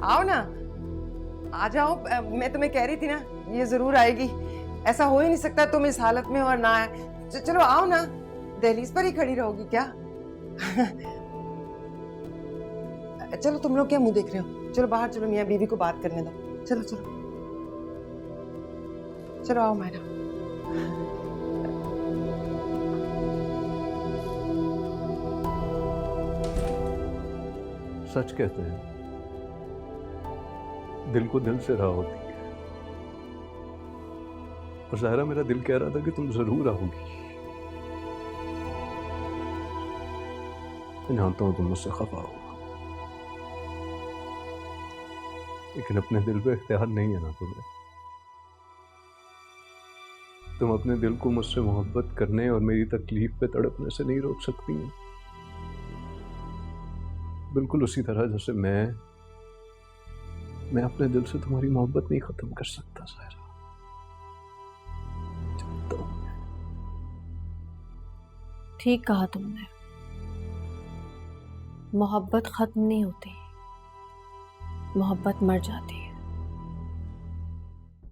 आओ ना, आ जाओ। मैं तुम्हें कह रही थी ना, ये जरूर आएगी। ऐसा हो ही नहीं सकता तुम इस हालत में और ना आए। चलो आओ ना, दहलीज पर ही खड़ी रहोगी क्या? चलो तुम लोग क्या मुंह देख रहे हो, चलो बाहर चलो, मियाँ बीवी को बात करने दो। चलो चलो चलो, आओ मायरा। सच कहते हैं, दिल को दिल से राह होती है। और ज़ाहिरा मेरा दिल कह रहा था कि तुम जरूर आओगी। मैं जानता हूं तुम मुझसे खफा हो, लेकिन अपने दिल पे इख्तियार नहीं है ना तुम्हें। तुम अपने दिल को मुझसे मोहब्बत करने और मेरी तकलीफ पे तड़पने से नहीं रोक सकती हैं। बिल्कुल उसी तरह जैसे मैं अपने दिल से तुम्हारी मोहब्बत नहीं खत्म कर सकता ज़ाहिरा। तो ठीक कहा तुमने, मोहब्बत खत्म नहीं होती, मोहब्बत मर जाती है।